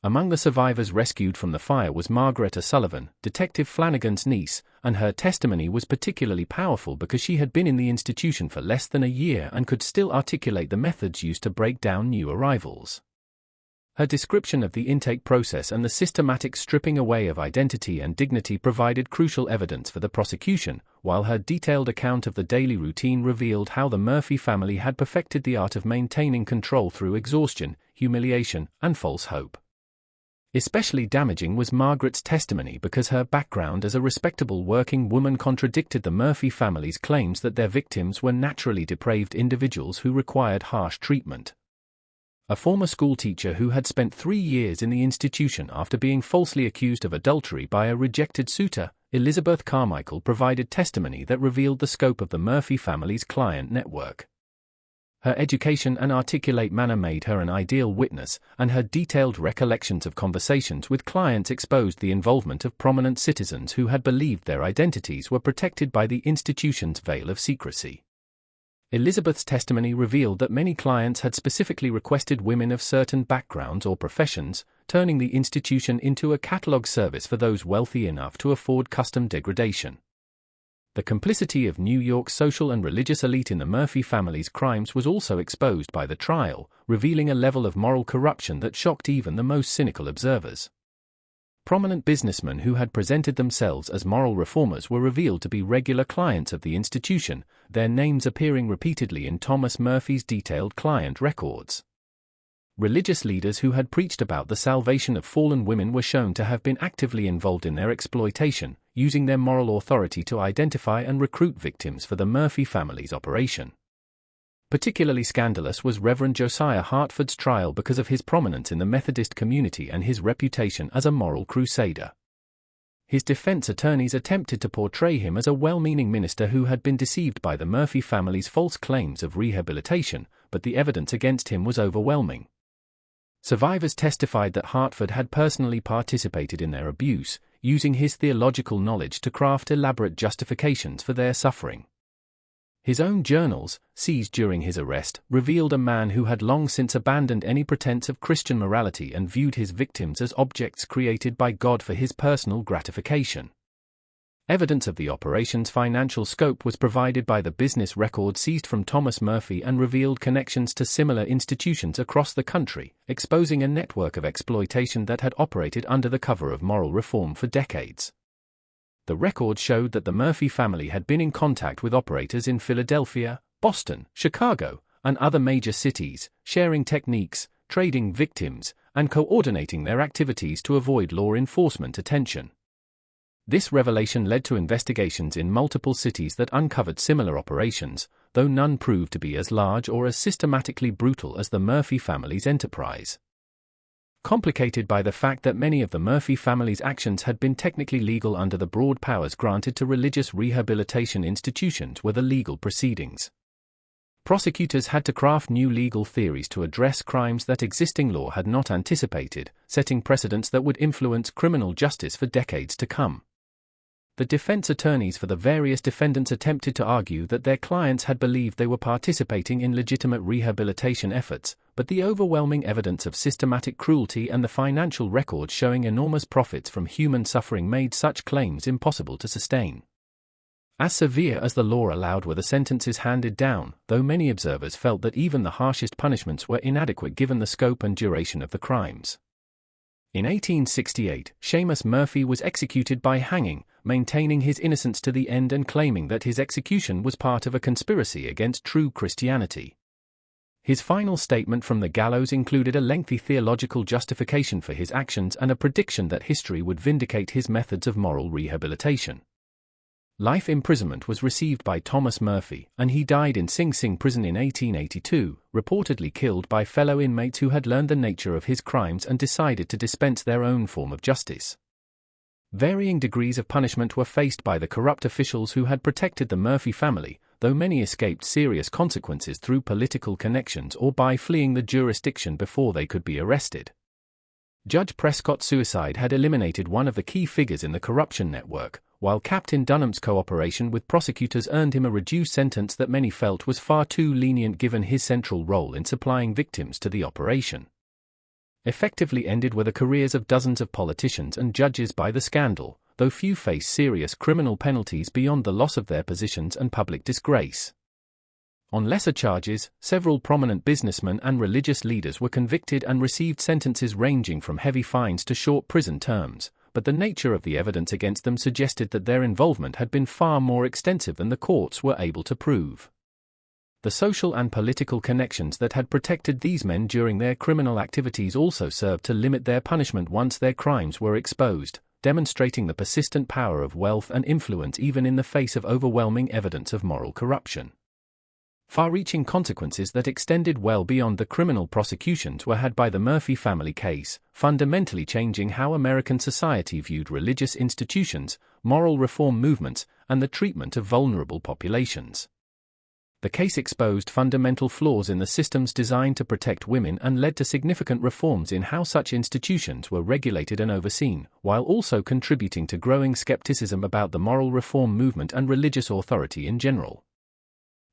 Among the survivors rescued from the fire was Margaret O'Sullivan, Detective Flanagan's niece, and her testimony was particularly powerful because she had been in the institution for less than a year and could still articulate the methods used to break down new arrivals. Her description of the intake process and the systematic stripping away of identity and dignity provided crucial evidence for the prosecution, while her detailed account of the daily routine revealed how the Murphy family had perfected the art of maintaining control through exhaustion, humiliation, and false hope. Especially damaging was Margaret's testimony because her background as a respectable working woman contradicted the Murphy family's claims that their victims were naturally depraved individuals who required harsh treatment. A former schoolteacher who had spent 3 years in the institution after being falsely accused of adultery by a rejected suitor, Elizabeth Carmichael, provided testimony that revealed the scope of the Murphy family's client network. Her education and articulate manner made her an ideal witness, and her detailed recollections of conversations with clients exposed the involvement of prominent citizens who had believed their identities were protected by the institution's veil of secrecy. Elizabeth's testimony revealed that many clients had specifically requested women of certain backgrounds or professions, turning the institution into a catalog service for those wealthy enough to afford custom degradation. The complicity of New York's social and religious elite in the Murphy family's crimes was also exposed by the trial, revealing a level of moral corruption that shocked even the most cynical observers. Prominent businessmen who had presented themselves as moral reformers were revealed to be regular clients of the institution, their names appearing repeatedly in Thomas Murphy's detailed client records. Religious leaders who had preached about the salvation of fallen women were shown to have been actively involved in their exploitation, using their moral authority to identify and recruit victims for the Murphy family's operation. Particularly scandalous was Reverend Josiah Hartford's trial because of his prominence in the Methodist community and his reputation as a moral crusader. His defense attorneys attempted to portray him as a well-meaning minister who had been deceived by the Murphy family's false claims of rehabilitation, but the evidence against him was overwhelming. Survivors testified that Hartford had personally participated in their abuse, using his theological knowledge to craft elaborate justifications for their suffering. His own journals, seized during his arrest, revealed a man who had long since abandoned any pretense of Christian morality and viewed his victims as objects created by God for his personal gratification. Evidence of the operation's financial scope was provided by the business record seized from Thomas Murphy and revealed connections to similar institutions across the country, exposing a network of exploitation that had operated under the cover of moral reform for decades. The record showed that the Murphy family had been in contact with operators in Philadelphia, Boston, Chicago, and other major cities, sharing techniques, trading victims, and coordinating their activities to avoid law enforcement attention. This revelation led to investigations in multiple cities that uncovered similar operations, though none proved to be as large or as systematically brutal as the Murphy family's enterprise. Complicated by the fact that many of the Murphy family's actions had been technically legal under the broad powers granted to religious rehabilitation institutions were the legal proceedings. Prosecutors had to craft new legal theories to address crimes that existing law had not anticipated, setting precedents that would influence criminal justice for decades to come. The defense attorneys for the various defendants attempted to argue that their clients had believed they were participating in legitimate rehabilitation efforts, but the overwhelming evidence of systematic cruelty and the financial records showing enormous profits from human suffering made such claims impossible to sustain. As severe as the law allowed were the sentences handed down, though many observers felt that even the harshest punishments were inadequate given the scope and duration of the crimes. In 1868, Seamus Murphy was executed by hanging, maintaining his innocence to the end and claiming that his execution was part of a conspiracy against true Christianity. His final statement from the gallows included a lengthy theological justification for his actions and a prediction that history would vindicate his methods of moral rehabilitation. Life imprisonment was received by Thomas Murphy, and he died in Sing Sing prison in 1882, reportedly killed by fellow inmates who had learned the nature of his crimes and decided to dispense their own form of justice. Varying degrees of punishment were faced by the corrupt officials who had protected the Murphy family, though many escaped serious consequences through political connections or by fleeing the jurisdiction before they could be arrested. Judge Prescott's suicide had eliminated one of the key figures in the corruption network, while Captain Dunham's cooperation with prosecutors earned him a reduced sentence that many felt was far too lenient given his central role in supplying victims to the operation. Effectively ended were the careers of dozens of politicians and judges by the scandal, though few faced serious criminal penalties beyond the loss of their positions and public disgrace. On lesser charges, several prominent businessmen and religious leaders were convicted and received sentences ranging from heavy fines to short prison terms, but the nature of the evidence against them suggested that their involvement had been far more extensive than the courts were able to prove. The social and political connections that had protected these men during their criminal activities also served to limit their punishment once their crimes were exposed, demonstrating the persistent power of wealth and influence even in the face of overwhelming evidence of moral corruption. Far-reaching consequences that extended well beyond the criminal prosecutions were had by the Murphy family case, fundamentally changing how American society viewed religious institutions, moral reform movements, and the treatment of vulnerable populations. The case exposed fundamental flaws in the systems designed to protect women and led to significant reforms in how such institutions were regulated and overseen, while also contributing to growing skepticism about the moral reform movement and religious authority in general.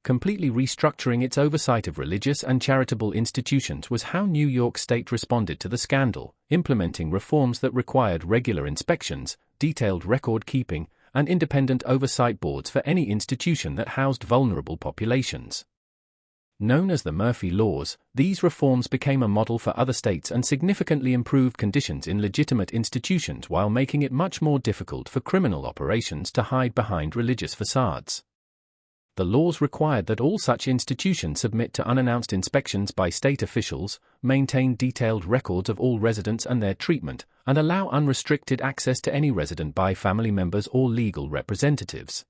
Completely restructuring its oversight of religious and charitable institutions was how New York State responded to the scandal, implementing reforms that required regular inspections, detailed record-keeping, and independent oversight boards for any institution that housed vulnerable populations. Known as the Murphy Laws, these reforms became a model for other states and significantly improved conditions in legitimate institutions while making it much more difficult for criminal operations to hide behind religious facades. The laws required that all such institutions submit to unannounced inspections by state officials, maintain detailed records of all residents and their treatment, and allow unrestricted access to any resident by family members or legal representatives.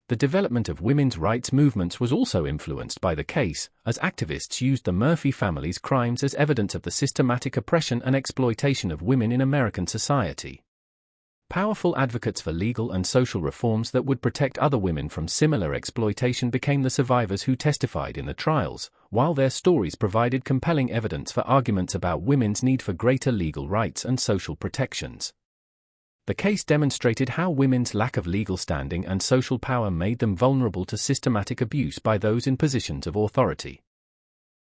The development of women's rights movements was also influenced by the case, as activists used the Murphy family's crimes as evidence of the systematic oppression and exploitation of women in American society. Powerful advocates for legal and social reforms that would protect other women from similar exploitation became the survivors who testified in the trials, while their stories provided compelling evidence for arguments about women's need for greater legal rights and social protections. The case demonstrated how women's lack of legal standing and social power made them vulnerable to systematic abuse by those in positions of authority.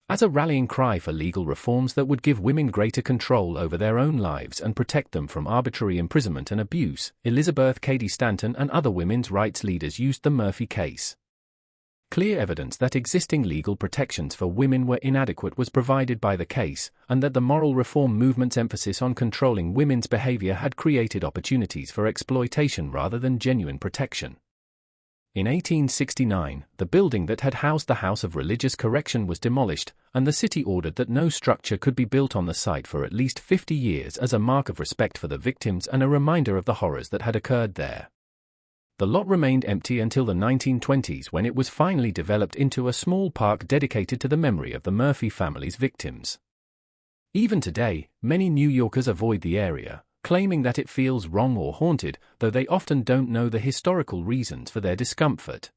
As a rallying cry for legal reforms that would give women greater control over their own lives and protect them from arbitrary imprisonment and abuse, Elizabeth Cady Stanton and other women's rights leaders used the Murphy case. Clear evidence that existing legal protections for women were inadequate was provided by the case, and that the moral reform movement's emphasis on controlling women's behavior had created opportunities for exploitation rather than genuine protection. In 1869, the building that had housed the House of Religious Correction was demolished, and the city ordered that no structure could be built on the site for at least 50 years as a mark of respect for the victims and a reminder of the horrors that had occurred there. The lot remained empty until the 1920s when it was finally developed into a small park dedicated to the memory of the Murphy family's victims. Even today, many New Yorkers avoid the area, claiming that it feels wrong or haunted, though they often don't know the historical reasons for their discomfort.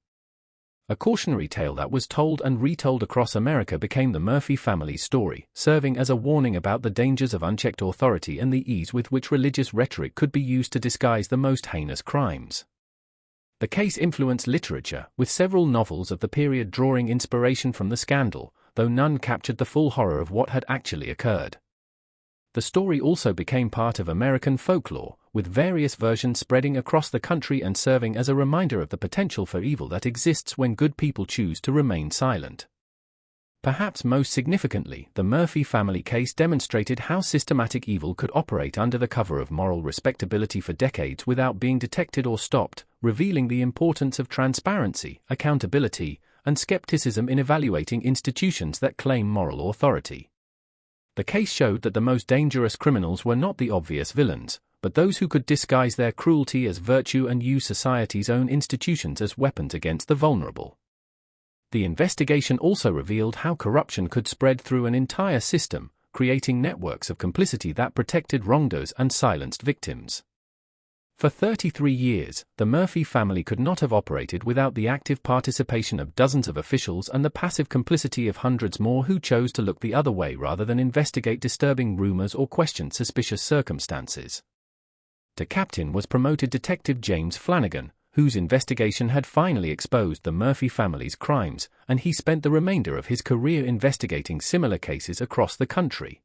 A cautionary tale that was told and retold across America became the Murphy family's story, serving as a warning about the dangers of unchecked authority and the ease with which religious rhetoric could be used to disguise the most heinous crimes. The case influenced literature, with several novels of the period drawing inspiration from the scandal, though none captured the full horror of what had actually occurred. The story also became part of American folklore, with various versions spreading across the country and serving as a reminder of the potential for evil that exists when good people choose to remain silent. Perhaps most significantly, the Murphy family case demonstrated how systematic evil could operate under the cover of moral respectability for decades without being detected or stopped, revealing the importance of transparency, accountability, and skepticism in evaluating institutions that claim moral authority. The case showed that the most dangerous criminals were not the obvious villains, but those who could disguise their cruelty as virtue and use society's own institutions as weapons against the vulnerable. The investigation also revealed how corruption could spread through an entire system, creating networks of complicity that protected wrongdoers and silenced victims. For 33 years, the Murphy family could not have operated without the active participation of dozens of officials and the passive complicity of hundreds more who chose to look the other way rather than investigate disturbing rumors or question suspicious circumstances. To captain was promoted Detective James Flanagan, whose investigation had finally exposed the Murphy family's crimes, and he spent the remainder of his career investigating similar cases across the country.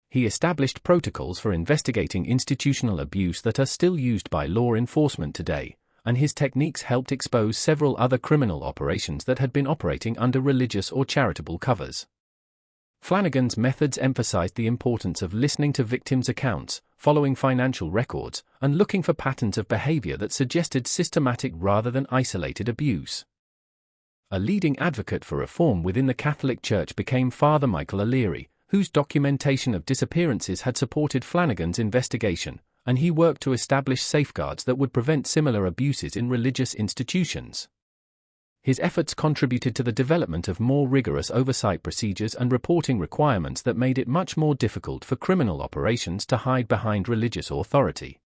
He established protocols for investigating institutional abuse that are still used by law enforcement today, and his techniques helped expose several other criminal operations that had been operating under religious or charitable covers. Flanagan's methods emphasized the importance of listening to victims' accounts, following financial records, and looking for patterns of behavior that suggested systematic rather than isolated abuse. A leading advocate for reform within the Catholic Church became Father Michael O'Leary, whose documentation of disappearances had supported Flanagan's investigation, and he worked to establish safeguards that would prevent similar abuses in religious institutions. His efforts contributed to the development of more rigorous oversight procedures and reporting requirements that made it much more difficult for criminal operations to hide behind religious authority.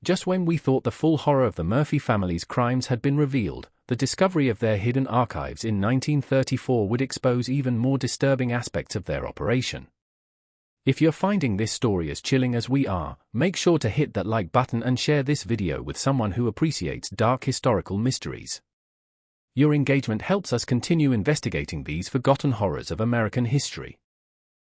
Just when we thought the full horror of the Murphy family's crimes had been revealed, the discovery of their hidden archives in 1934 would expose even more disturbing aspects of their operation. If you're finding this story as chilling as we are, make sure to hit that like button and share this video with someone who appreciates dark historical mysteries. Your engagement helps us continue investigating these forgotten horrors of American history.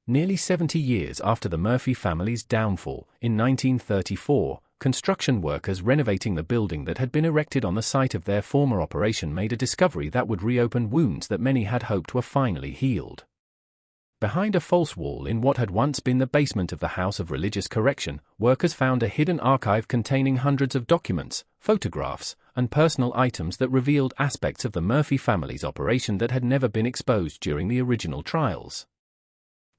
Nearly 70 years after the Murphy family's downfall, in 1934, construction workers renovating the building that had been erected on the site of their former operation made a discovery that would reopen wounds that many had hoped were finally healed. Behind a false wall in what had once been the basement of the House of Religious Correction, workers found a hidden archive containing hundreds of documents, photographs, and personal items that revealed aspects of the Murphy family's operation that had never been exposed during the original trials.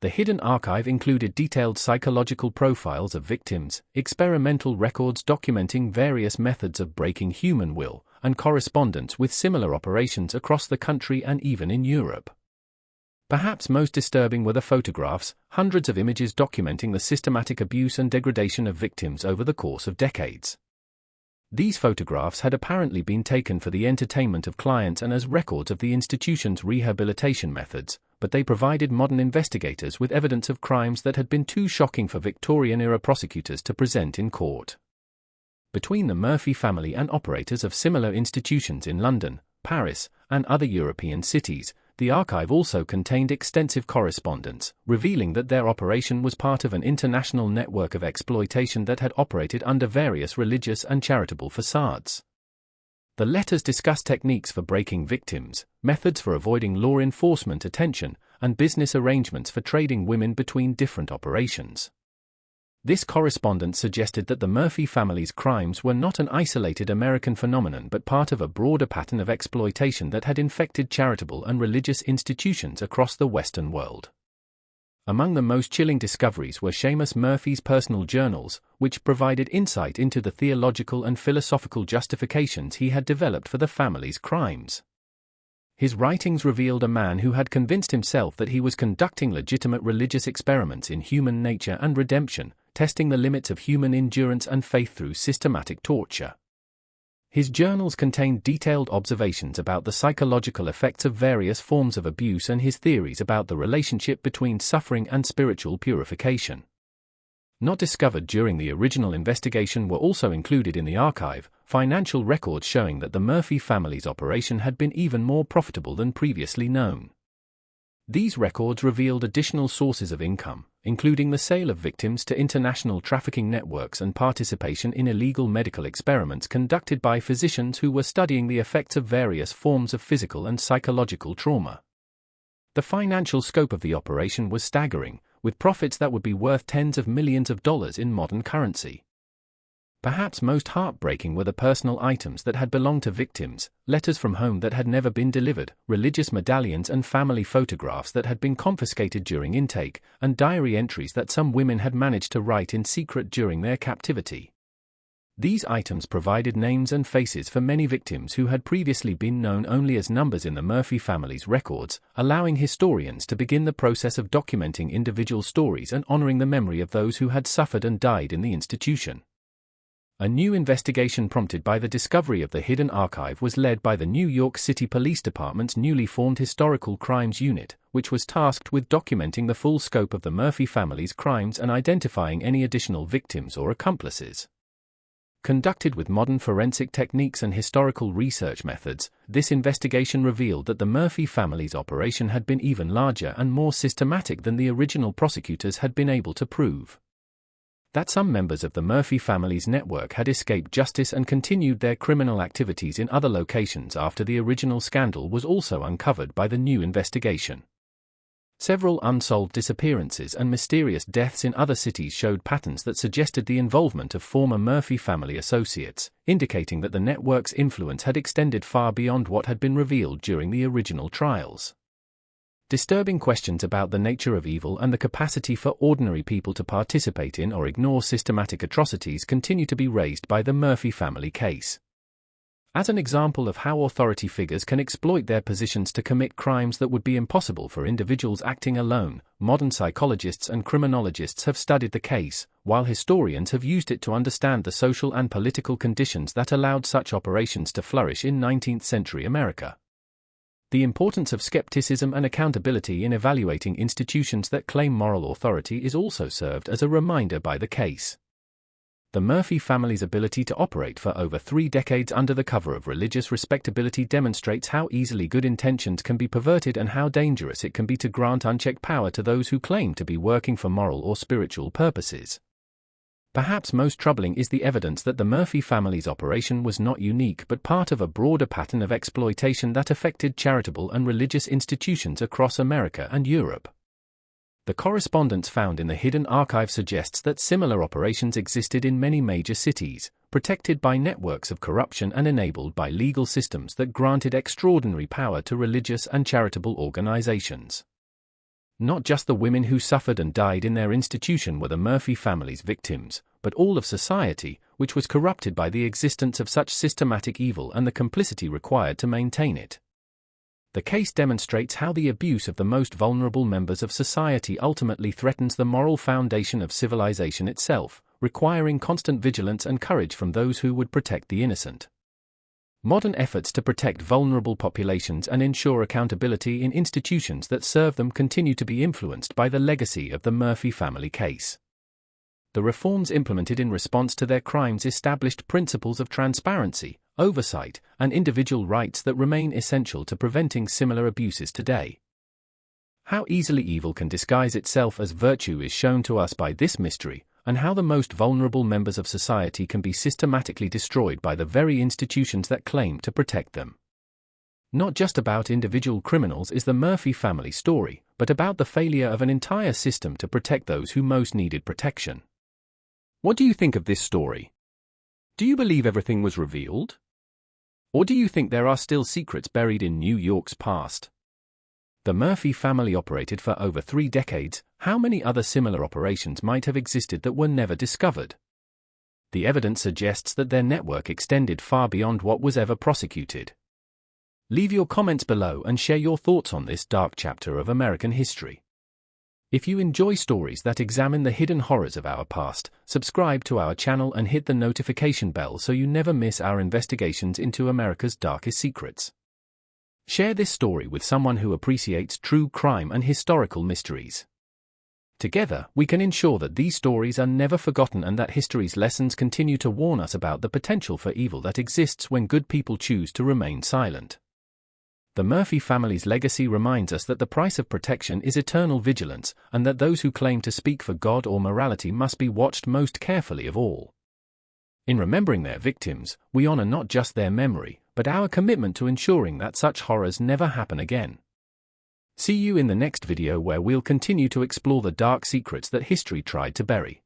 The hidden archive included detailed psychological profiles of victims, experimental records documenting various methods of breaking human will, and correspondence with similar operations across the country and even in Europe. Perhaps most disturbing were the photographs, hundreds of images documenting the systematic abuse and degradation of victims over the course of decades. These photographs had apparently been taken for the entertainment of clients and as records of the institution's rehabilitation methods, but they provided modern investigators with evidence of crimes that had been too shocking for Victorian-era prosecutors to present in court. Between the Murphy family and operators of similar institutions in London, Paris, and other European cities, the archive also contained extensive correspondence, revealing that their operation was part of an international network of exploitation that had operated under various religious and charitable facades. The letters discuss techniques for breaking victims, methods for avoiding law enforcement attention, and business arrangements for trading women between different operations. This correspondence suggested that the Murphy family's crimes were not an isolated American phenomenon but part of a broader pattern of exploitation that had infected charitable and religious institutions across the Western world. Among the most chilling discoveries were Seamus Murphy's personal journals, which provided insight into the theological and philosophical justifications he had developed for the family's crimes. His writings revealed a man who had convinced himself that he was conducting legitimate religious experiments in human nature and redemption, testing the limits of human endurance and faith through systematic torture. His journals contained detailed observations about the psychological effects of various forms of abuse and his theories about the relationship between suffering and spiritual purification. Not discovered during the original investigation were also included in the archive, financial records showing that the Murphy family's operation had been even more profitable than previously known. These records revealed additional sources of income, including the sale of victims to international trafficking networks and participation in illegal medical experiments conducted by physicians who were studying the effects of various forms of physical and psychological trauma. The financial scope of the operation was staggering, with profits that would be worth tens of millions of dollars in modern currency. Perhaps most heartbreaking were the personal items that had belonged to victims, letters from home that had never been delivered, religious medallions and family photographs that had been confiscated during intake, and diary entries that some women had managed to write in secret during their captivity. These items provided names and faces for many victims who had previously been known only as numbers in the Murphy family's records, allowing historians to begin the process of documenting individual stories and honoring the memory of those who had suffered and died in the institution. A new investigation prompted by the discovery of the hidden archive was led by the New York City Police Department's newly formed Historical Crimes Unit, which was tasked with documenting the full scope of the Murphy family's crimes and identifying any additional victims or accomplices. Conducted with modern forensic techniques and historical research methods, this investigation revealed that the Murphy family's operation had been even larger and more systematic than the original prosecutors had been able to prove. That some members of the Murphy family's network had escaped justice and continued their criminal activities in other locations after the original scandal was also uncovered by the new investigation. Several unsolved disappearances and mysterious deaths in other cities showed patterns that suggested the involvement of former Murphy family associates, indicating that the network's influence had extended far beyond what had been revealed during the original trials. Disturbing questions about the nature of evil and the capacity for ordinary people to participate in or ignore systematic atrocities continue to be raised by the Murphy family case. As an example of how authority figures can exploit their positions to commit crimes that would be impossible for individuals acting alone, modern psychologists and criminologists have studied the case, while historians have used it to understand the social and political conditions that allowed such operations to flourish in 19th-century America. The importance of skepticism and accountability in evaluating institutions that claim moral authority is also served as a reminder by the case. The Murphy family's ability to operate for over 3 decades under the cover of religious respectability demonstrates how easily good intentions can be perverted and how dangerous it can be to grant unchecked power to those who claim to be working for moral or spiritual purposes. Perhaps most troubling is the evidence that the Murphy family's operation was not unique but part of a broader pattern of exploitation that affected charitable and religious institutions across America and Europe. The correspondence found in the hidden archive suggests that similar operations existed in many major cities, protected by networks of corruption and enabled by legal systems that granted extraordinary power to religious and charitable organizations. Not just the women who suffered and died in their institution were the Murphy family's victims, but all of society, which was corrupted by the existence of such systematic evil and the complicity required to maintain it. The case demonstrates how the abuse of the most vulnerable members of society ultimately threatens the moral foundation of civilization itself, requiring constant vigilance and courage from those who would protect the innocent. Modern efforts to protect vulnerable populations and ensure accountability in institutions that serve them continue to be influenced by the legacy of the Murphy family case. The reforms implemented in response to their crimes established principles of transparency, oversight, and individual rights that remain essential to preventing similar abuses today. How easily evil can disguise itself as virtue is shown to us by this mystery, and how the most vulnerable members of society can be systematically destroyed by the very institutions that claim to protect them. Not just about individual criminals is the Murphy family story, but about the failure of an entire system to protect those who most needed protection. What do you think of this story? Do you believe everything was revealed? Or do you think there are still secrets buried in New York's past? The Murphy family operated for over 3 decades. How many other similar operations might have existed that were never discovered? The evidence suggests that their network extended far beyond what was ever prosecuted. Leave your comments below and share your thoughts on this dark chapter of American history. If you enjoy stories that examine the hidden horrors of our past, subscribe to our channel and hit the notification bell so you never miss our investigations into America's darkest secrets. Share this story with someone who appreciates true crime and historical mysteries. Together, we can ensure that these stories are never forgotten and that history's lessons continue to warn us about the potential for evil that exists when good people choose to remain silent. The Murphy family's legacy reminds us that the price of protection is eternal vigilance, and that those who claim to speak for God or morality must be watched most carefully of all. In remembering their victims, we honor not just their memory, but our commitment to ensuring that such horrors never happen again. See you in the next video where we'll continue to explore the dark secrets that history tried to bury.